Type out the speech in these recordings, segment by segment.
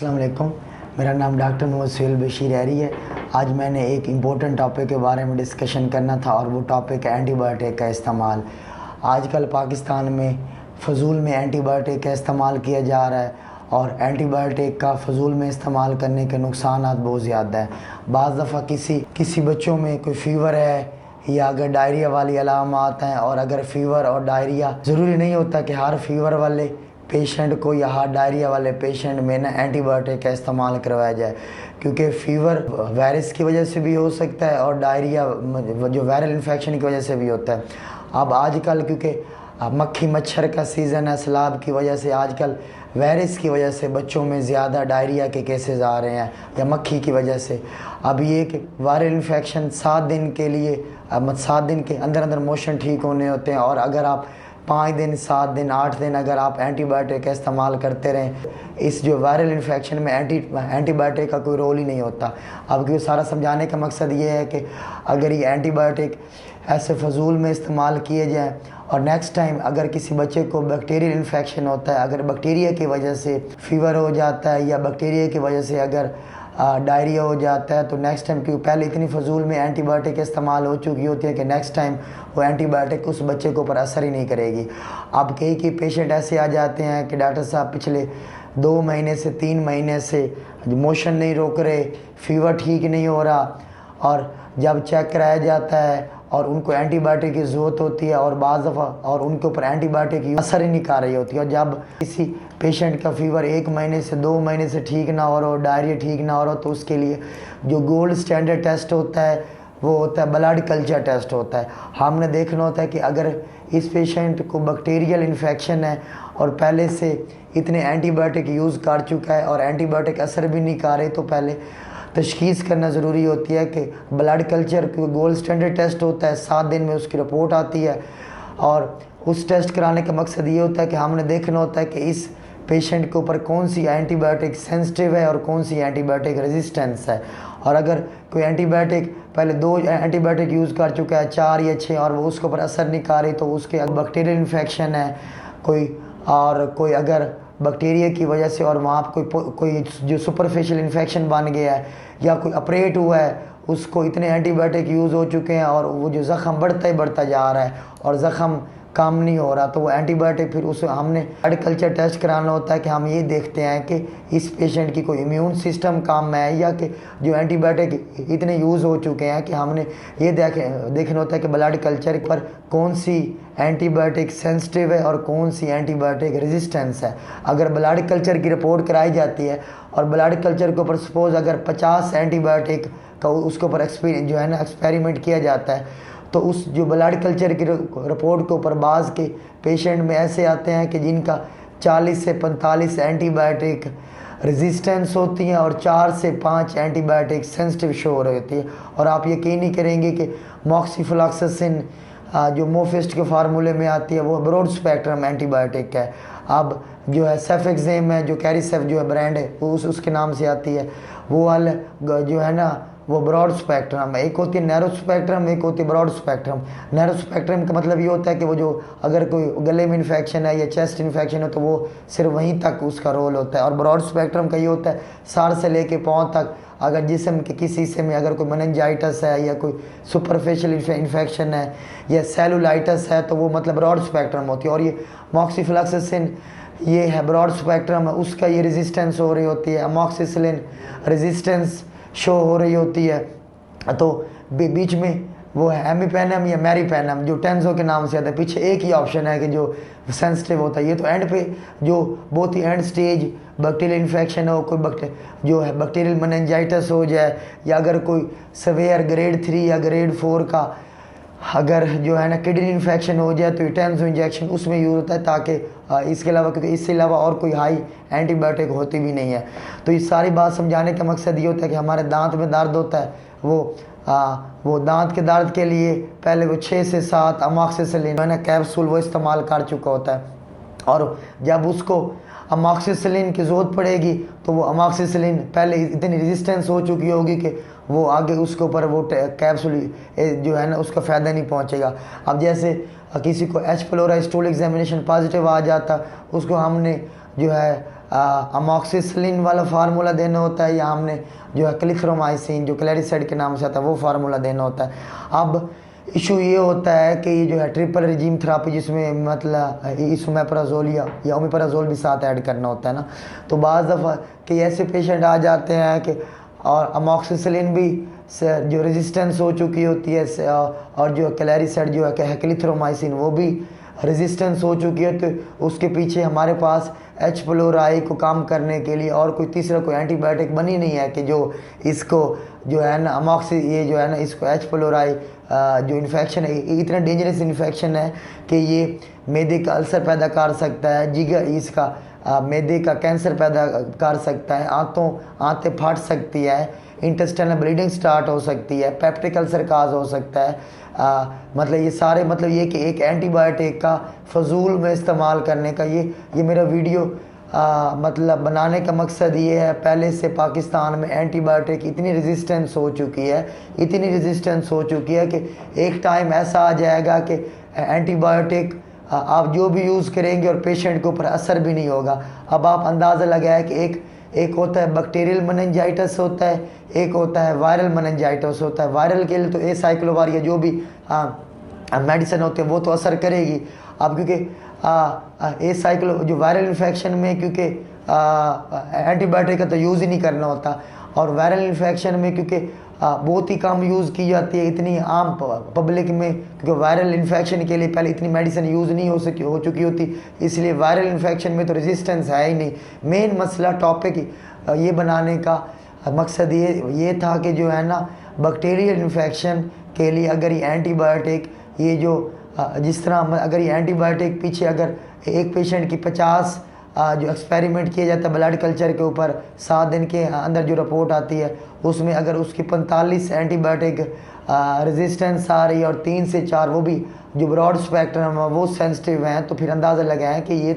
अस्सलाम वालेकुम। मेरा नाम डॉक्टर मोहम्मद सुहेल बशीर हैरी है। आज मैंने एक इम्पोर्टेंट टॉपिक के बारे में डिस्कशन करना था और वो टॉपिक है एंटीबायोटिक का इस्तेमाल। आजकल पाकिस्तान में फ़जूल में एंटीबायोटिक का इस्तेमाल किया जा रहा है और एंटीबायोटिक का फ़जूल में इस्तेमाल करने के नुकसानात बहुत ज़्यादा हैं। बाज़ दफ़ा किसी बच्चों में कोई फ़ीवर है या अगर डायरिया वाली अलामात हैं, और अगर फ़ीवर और डायरिया ज़रूरी नहीं होता कि हर फ़ीवर वाले पेशेंट को या हर डायरिया वाले पेशेंट में ना एंटीबायोटिक का इस्तेमाल करवाया जाए, क्योंकि फ़ीवर वायरस की वजह से भी हो सकता है और डायरिया जो वायरल इन्फेक्शन की वजह से भी होता है। अब आजकल क्योंकि मक्खी मच्छर का सीज़न है, सैलाब की वजह से आजकल वायरस की वजह से बच्चों में ज़्यादा डायरिया के केसेस आ रहे हैं या मक्खी की वजह से। अब ये कि वायरल इन्फेक्शन 7 दिन के लिए 7 दिन के अंदर अंदर मोशन ठीक होने होते हैं, और अगर आप 5 दिन 7 दिन 8 दिन अगर आप एंटीबायोटिक का इस्तेमाल करते रहें, इस जो वायरल इन्फेक्शन में एंटीबायोटिक का कोई रोल ही नहीं होता। अब क्यों सारा समझाने का मकसद ये है कि अगर ये एंटीबायोटिक ऐसे फजूल में इस्तेमाल किए जाएँ और नेक्स्ट टाइम अगर किसी बच्चे को बैक्टीरियल इन्फेक्शन होता है, अगर बैक्टीरिया की वजह से फ़ीवर हो जाता है या बैक्टीरिया की वजह से अगर डायरिया हो जाता है, तो नेक्स्ट टाइम, क्योंकि पहले इतनी फजूल में एंटीबायोटिक इस्तेमाल हो चुकी होती है कि नेक्स्ट टाइम वो एंटीबायोटिक उस बच्चे के ऊपर असर ही नहीं करेगी। अब कई पेशेंट ऐसे आ जाते हैं कि डॉक्टर साहब पिछले 2 महीने से 3 महीने से मोशन नहीं रोक रहे, फ़ीवर ठीक नहीं हो रहा, और जब चेक कराया जाता है और उनको एंटीबायोटिक की ज़रूरत होती है और बाज़ दफ़ा और उनके ऊपर एंटीबायोटिक असर ही नहीं कर रही होती है। और जब किसी पेशेंट का फ़ीवर 1 महीने से 2 महीने से ठीक ना हो रहा हो, डायरिया ठीक ना हो रहा हो, तो उसके लिए जो गोल्ड स्टैंडर्ड टेस्ट होता है वो होता है ब्लड कल्चर टेस्ट होता है। हमने देखना होता है कि अगर इस पेशेंट को बैक्टीरियल इन्फेक्शन है और पहले से इतने एंटीबायोटिक यूज़ कर चुका है और एंटीबायोटिक असर भी नहीं कर रहे, तो पहले तशख़ीस करना ज़रूरी होती है कि blood culture gold standard test होता है, 7 दिन में उसकी रिपोर्ट आती है, और उस टेस्ट कराने का मकसद ये होता है कि हमने देखना होता है कि इस पेशेंट के ऊपर कौन सी एंटीबायोटिक सेंसिटिव है और कौन सी एंटीबायोटिक रेजिस्टेंस है। और अगर कोई एंटीबायोटिक पहले 2 एंटीबायोटिक यूज़ कर चुका है, 4 या 6, और वो उसके ऊपर असर नहीं कर रही, तो उसके बैक्टीरियल इन्फेक्शन है कोई अगर बैक्टीरिया की वजह से और वहाँ पर कोई जो सुपरफिशियल इन्फेक्शन बन गया है या कोई ऑपरेट हुआ है, उसको इतने एंटीबायोटिक यूज़ हो चुके हैं और वो जो ज़ख़म बढ़ता ही बढ़ता जा रहा है और ज़ख़म काम नहीं हो रहा, तो वो एंटीबायोटिक फिर उसे हमने ब्लड कल्चर टेस्ट कराना होता है कि हम ये देखते हैं कि इस पेशेंट की कोई इम्यून सिस्टम काम में है या कि जो एंटीबायोटिक इतने यूज़ हो चुके हैं कि हमने ये देखना होता है कि ब्लड कल्चर पर कौन सी एंटीबायोटिक सेंसिटिव है और कौन सी एंटीबायोटिक रेजिस्टेंस है। अगर ब्लड कल्चर की रिपोर्ट कराई जाती है और ब्लड कल्चर के ऊपर सपोज़ अगर 50 एंटीबायोटिक का उसके ऊपर एक्सपेरिमेंट किया जाता है, तो उस जो ब्लड कल्चर की रिपोर्ट के ऊपर बाज़ के पेशेंट में ऐसे आते हैं कि जिनका 40 से 45 एंटीबायोटिक रेजिस्टेंस होती हैं और 4 से 5 एंटीबायोटिक सेंसिटिव शो हो रही होती है। और आप यकीन नहीं करेंगे कि मॉक्सीफ्लॉक्सासिन जो मोफिस्ट के फार्मूले में आती है वो ब्रॉड स्पेक्ट्रम एंटीबायोटिक है। अब जो है सेफेक्सेम है, जो कैरिसेफ जो है ब्रांड है, वो उसके नाम से आती है, वो वाला जो है ना वो ब्रॉड स्पेक्ट्रम है। एक होती है नैरो स्पेक्ट्रम, एक होती है ब्रॉड स्पेक्ट्रम। नैरो स्पेक्ट्रम का मतलब ये होता है कि वो जो अगर कोई गले में इन्फेक्शन है या चेस्ट इन्फेक्शन है तो वो सिर्फ वहीं तक उसका रोल होता है, और ब्रॉड स्पेक्ट्रम का ये होता है सर से लेके पाँव तक अगर जिस्म के किसी हिस्से में अगर कोई मेनिंजाइटिस है या कोई सुपरफिशियल इन्फेक्शन है या सेलुलाइटिस है, तो वो मतलब ब्रॉड स्पेक्ट्रम होती है। और ये मॉक्सीफ्लॉक्सासिन ये है ब्रॉड स्पेक्ट्रम है, उसका ये रेजिस्टेंस हो रही होती है, अमॉक्सिसिलिन रेजिस्टेंस शो हो रही होती है। तो बीच में वो है एमीपेनम या मैरीपेनम जो टेंसो के नाम से आता है। पीछे एक ही ऑप्शन है कि जो सेंसिटिव होता है। ये तो एंड पे जो बहुत ही एंड स्टेज बैक्टीरियल इन्फेक्शन हो, कोई जो है बैक्टीरियल मेनिंजाइटिस हो जाए, या अगर कोई सवेयर ग्रेड 3 या ग्रेड 4 का अगर जो है ना किडनी इन्फेक्शन हो जाए, तो टेंसो इंजेक्शन उसमें यूज़ होता है, ताकि इसके अलावा, क्योंकि इससे अलावा और कोई हाई एंटीबायोटिक होती भी नहीं है। तो ये सारी बात समझाने का मकसद ये होता है कि हमारे दांत में दर्द होता है, वो दांत के दर्द के लिए पहले वो 6 से 7 अमॉक्सिसिलिन है ना कैप्सूल वो इस्तेमाल कर चुका होता है, और जब उसको अमॉक्सिसिलिन की ज़रूरत पड़ेगी तो वो अमॉक्सिसिलिन पहले इतनी रेजिस्टेंस हो चुकी होगी कि वो आगे उसके ऊपर वो कैप्सूल जो है ना उसका फ़ायदा नहीं पहुंचेगा। अब जैसे किसी को H. pylori stool examination positive आ जाता, उसको हमने जो है अमॉक्सिसिलिन वाला फार्मूला देना होता है, या हमने जो है क्लिथ्रोमाइसिन जो क्लैरिसाइड के नाम से आता है वो फार्मूला देना होता है। अब इशू ये होता है कि ये जो है ट्रिपल रिजीम थेरापी, जिसमें मतलब इसोमेप्राजोल या ओमेप्राजोल भी साथ ऐड करना होता है ना, तो बाज़ दफ़ा कि ऐसे पेशेंट आ जाते हैं कि और अमॉक्सिसिलिन भी जो रेजिस्टेंस हो चुकी होती है, और जो क्लैरिसाइड जो है क्लिथ्रोमाइसिन वो भी रेजिस्टेंस हो चुकी है, तो उसके पीछे हमारे पास एच प्लोराई को कम करने के लिए और कोई तीसरा कोई एंटीबायोटिक बनी नहीं है कि जो इसको जो है ना ये जो है ना इसको एच प्लोराई जो इन्फेक्शन है, इतना डेंजरस इन्फेक्शन है कि ये मैदे का अल्सर पैदा कर सकता है, जिगर इसका मैदे का कैंसर पैदा कर सकता है, आंतें फट सकती है, इंटेस्टाइनल ब्लीडिंग स्टार्ट हो सकती है, पेप्टिक अल्सर काज हो सकता है। मतलब ये सारे मतलब ये कि एक एंटीबायोटिक का फजूल में इस्तेमाल करने का ये मेरा वीडियो मतलब बनाने का मकसद ये है। पहले से पाकिस्तान में एंटीबायोटिक इतनी रेजिस्टेंस हो चुकी है, इतनी रेजिस्टेंस हो चुकी है कि एक टाइम ऐसा आ जाएगा कि एंटीबायोटिक आप जो भी यूज़ करेंगे और पेशेंट के ऊपर असर भी नहीं होगा। अब आप अंदाज़ा लगाया कि एक होता है बैक्टीरियल मेनिंजाइटिस होता है, एक होता है वायरल मेनिंजाइटिस होता है। वायरल के लिए तो एसाइक्लोवार या जो भी मेडिसिन होते हैं वो तो असर करेगी। अब क्योंकि एसाइक्लो जो वायरल इन्फेक्शन में क्योंकि एंटीबायोटिक का तो यूज़ ही नहीं करना होता, और वायरल इन्फेक्शन में क्योंकि बहुत ही कम यूज़ की जाती है इतनी आम पब्लिक में, क्योंकि वायरल इन्फेक्शन के लिए पहले इतनी मेडिसिन यूज़ नहीं हो चुकी होती, इसलिए वायरल इन्फेक्शन में तो रेजिस्टेंस है ही नहीं। मेन मसला टॉपिक ये बनाने का मकसद ये था कि जो है ना बैक्टीरियल इन्फेक्शन के लिए अगर ये एंटीबायोटिक ये जो जिस तरह अगर ये एंटीबायोटिक पीछे अगर एक पेशेंट की 50 जो एक्सपेरिमेंट किया जाता है ब्लड कल्चर के ऊपर 7 दिन के अंदर जो रिपोर्ट आती है उसमें अगर उसकी 45 एंटीबायोटिक रेजिस्टेंस आ रही है और 3 से 4 वो भी जो ब्रॉड स्पेक्ट्रम है वो सेंसिटिव हैं, तो फिर अंदाज़ा लगाएं कि ये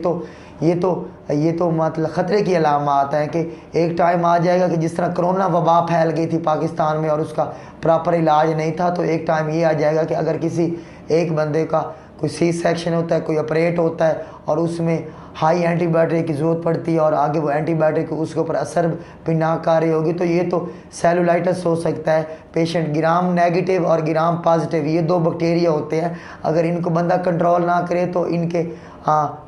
तो मतलब ख़तरे की अलामत है कि एक टाइम आ जाएगा कि जिस तरह कोरोना वबा फैल गई थी पाकिस्तान में और उसका प्रॉपर इलाज नहीं था, तो एक टाइम ये आ जाएगा कि अगर किसी एक बंदे का कोई सी सेक्शन होता है, कोई ऑपरेट होता है और उसमें हाई एंटीबायोटिक की ज़रूरत पड़ती है और आगे वो एंटीबायोटिक उसके ऊपर असर भी ना कर रही होगी, तो ये तो सेलुलाइटिस हो सकता है। पेशेंट ग्राम नेगेटिव और ग्राम पॉजिटिव ये 2 बैक्टीरिया होते हैं, अगर इनको बंदा कंट्रोल ना करे तो इनके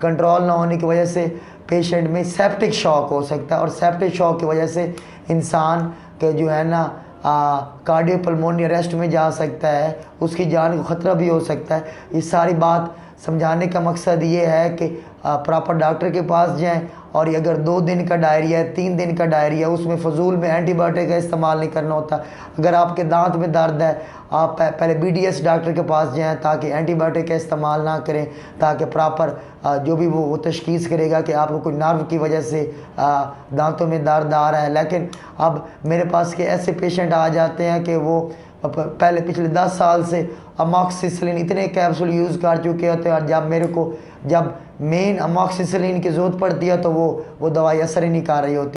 कंट्रोल ना होने की वजह से पेशेंट में सेप्टिक शॉक हो सकता है, और सेप्टिक शॉक की वजह से इंसान के जो है ना कार्डियोपल्मोनरी अरेस्ट में जा सकता है, उसकी जान को ख़तरा भी हो सकता है। ये सारी बात समझाने का मकसद ये है कि प्रॉपर डॉक्टर के पास जाएं, और अगर 2 दिन का डायरिया है 3 दिन का डायरिया उसमें फजूल में एंटीबायोटिक का इस्तेमाल नहीं करना होता। अगर आपके दांत में दर्द है आप पहले BDS डॉक्टर के पास जाएं ताकि एंटीबायोटिक का इस्तेमाल ना करें, ताकि प्रॉपर जो भी वो तशखीस करेगा कि आपको कोई नर्व की वजह से दांतों में दर्द आ रहा है। लेकिन अब मेरे पास के ऐसे पेशेंट आ जाते हैं कि वो पहले पिछले 10 साल से अमॉक्सिसिलिन इतने कैप्सूल यूज़ कर चुके होते हैं, और जब मेन अमॉक्सिसिलिन की ज़रूरत पड़ती है तो वो दवाई असर ही नहीं कर रही होती।